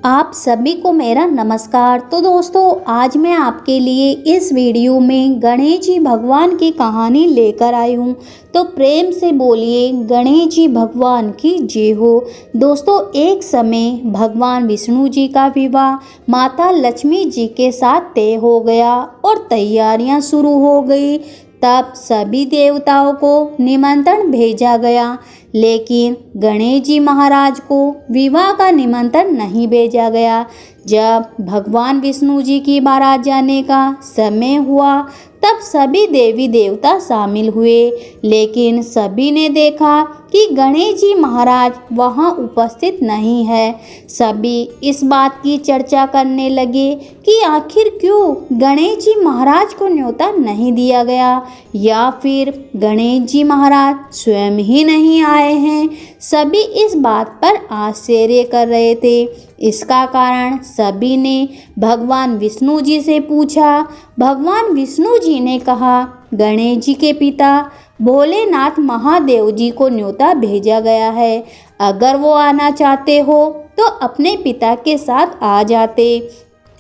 आप सभी को मेरा नमस्कार। तो दोस्तों, आज मैं आपके लिए इस वीडियो में गणेश जी भगवान की कहानी लेकर आई हूँ। तो प्रेम से बोलिए गणेश जी भगवान की जय हो। दोस्तों, एक समय भगवान विष्णु जी का विवाह माता लक्ष्मी जी के साथ तय हो गया और तैयारियां शुरू हो गई। तब सभी देवताओं को निमंत्रण भेजा गया, लेकिन गणेश जी महाराज को विवाह का निमंत्रण नहीं भेजा गया। जब भगवान विष्णु जी की बारात जाने का समय हुआ, तब सभी देवी देवता शामिल हुए, लेकिन सभी ने देखा कि गणेश जी महाराज वहां उपस्थित नहीं है। सभी इस बात की चर्चा करने लगे कि आखिर क्यों गणेश जी महाराज को न्योता नहीं दिया गया, या फिर गणेश जी महाराज स्वयं ही नहीं आए हैं। सभी इस बात पर आश्चर्य कर रहे थे। इसका कारण सभी ने भगवान विष्णु जी से पूछा। भगवान विष्णु जी ने कहा, गणेश जी के पिता भोलेनाथ महादेव जी को न्योता भेजा गया है। अगर वो आना चाहते हो तो अपने पिता के साथ आ जाते,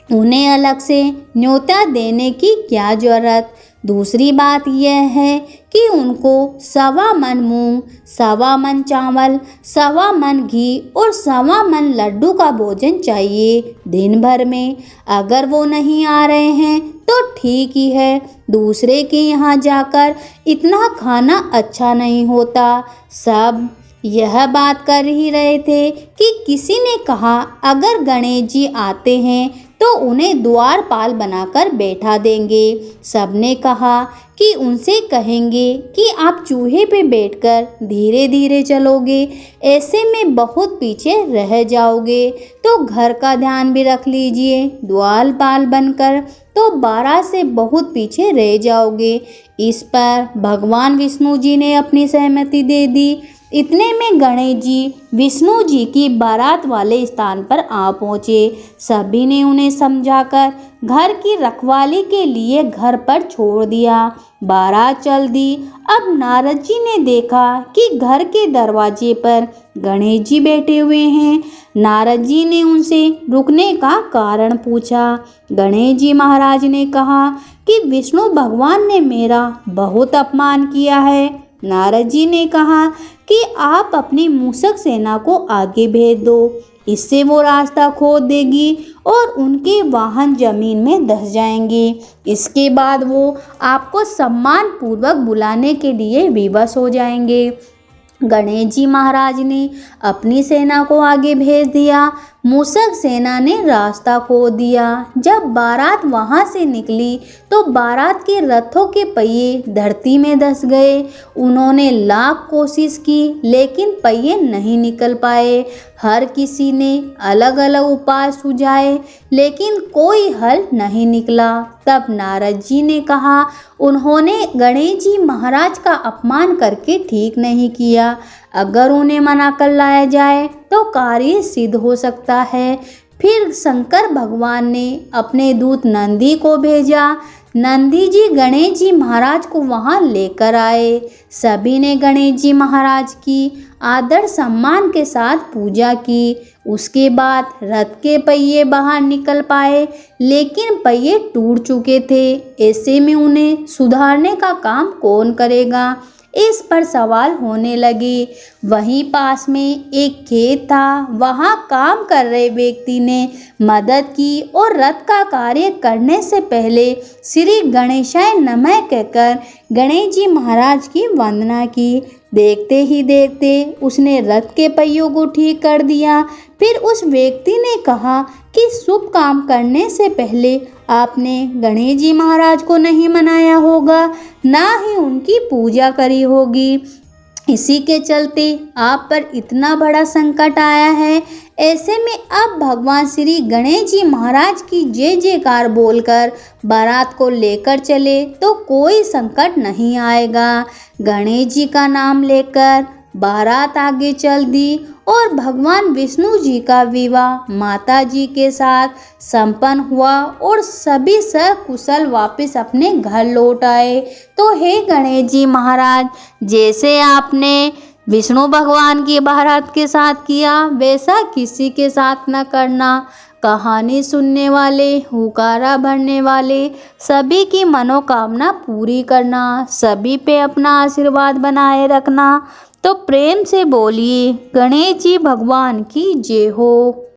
उन्हें अलग से न्योता देने की क्या जरूरत। दूसरी बात यह है कि उनको 1.25 मन मूंग, 1.25 मन चावल, 1.25 मन घी और 1.25 मन लड्डू का भोजन चाहिए दिन भर में। अगर वो नहीं आ रहे हैं तो ठीक ही है, दूसरे के यहाँ जाकर इतना खाना अच्छा नहीं होता। सब यह बात कर ही रहे थे कि किसी ने कहा, अगर गणेश जी आते हैं तो उन्हें द्वारपाल बनाकर बैठा देंगे। सबने कहा कि उनसे कहेंगे कि आप चूहे पे बैठकर धीरे धीरे चलोगे, ऐसे में बहुत पीछे रह जाओगे, तो घर का ध्यान भी रख लीजिए। द्वारपाल बनकर तो 12 से बहुत पीछे रह जाओगे। इस पर भगवान विष्णु जी ने अपनी सहमति दे दी। इतने में गणेश जी विष्णु जी की बारात वाले स्थान पर आ पहुँचे। सभी ने उन्हें समझाकर घर की रखवाली के लिए घर पर छोड़ दिया। बारात चल दी। अब नारद जी ने देखा कि घर के दरवाजे पर गणेश जी बैठे हुए हैं। नारद जी ने उनसे रुकने का कारण पूछा। गणेश जी महाराज ने कहा कि विष्णु भगवान ने मेरा बहुत अपमान किया है। नारद जी ने कहा कि आप अपनी मूषक सेना को आगे भेज दो, इससे वो रास्ता खोद देगी और उनके वाहन जमीन में धंस जाएंगे। इसके बाद वो आपको सम्मान पूर्वक बुलाने के लिए विवश हो जाएंगे। गणेश जी महाराज ने अपनी सेना को आगे भेज दिया। मूषक सेना ने रास्ता खोद दिया। जब बारात वहां से निकली तो बारात के रथों के पहिए धरती में धंस गए। उन्होंने लाख कोशिश की, लेकिन पहिए नहीं निकल पाए। हर किसी ने अलग अलग उपाय सुझाए, लेकिन कोई हल नहीं निकला। तब नारद जी ने कहा, उन्होंने गणेश जी महाराज का अपमान करके ठीक नहीं किया। अगर उन्हें मना कर लाया जाए तो कार्य सिद्ध हो सकता है। फिर शंकर भगवान ने अपने दूत नंदी को भेजा। नंदी जी गणेश जी महाराज को वहां लेकर आए। सभी ने गणेश जी महाराज की आदर सम्मान के साथ पूजा की। उसके बाद रथ के पहिए बाहर निकल पाए, लेकिन पहिए टूट चुके थे। ऐसे में उन्हें सुधारने का काम कौन करेगा, इस पर सवाल होने लगे। वहीं पास में एक खेत था, वहां काम कर रहे व्यक्ति ने मदद की और रथ का कार्य करने से पहले श्री गणेशाय नमः कहकर गणेश जी महाराज की वंदना की। देखते ही देखते उसने रथ के पहियों को ठीक कर दिया। फिर उस व्यक्ति ने कहा कि शुभ काम करने से पहले आपने गणेश जी महाराज को नहीं मनाया होगा, ना ही उनकी पूजा करी होगी। इसी के चलते आप पर इतना बड़ा संकट आया है। ऐसे में अब भगवान श्री गणेश जी महाराज की जय जयकार बोलकर बारात को लेकर चले तो कोई संकट नहीं आएगा। गणेश जी का नाम लेकर बारात आगे चल दी और भगवान विष्णु जी का विवाह माता जी के साथ संपन्न हुआ और सभी सकुशल वापस अपने घर लौट आए। तो हे गणेश जी महाराज, जैसे आपने विष्णु भगवान की भारत के साथ किया वैसा किसी के साथ न करना। कहानी सुनने वाले, हुकारा भरने वाले सभी की मनोकामना पूरी करना, सभी पे अपना आशीर्वाद बनाए रखना। तो प्रेम से बोलिए गणेश जी भगवान की जय हो।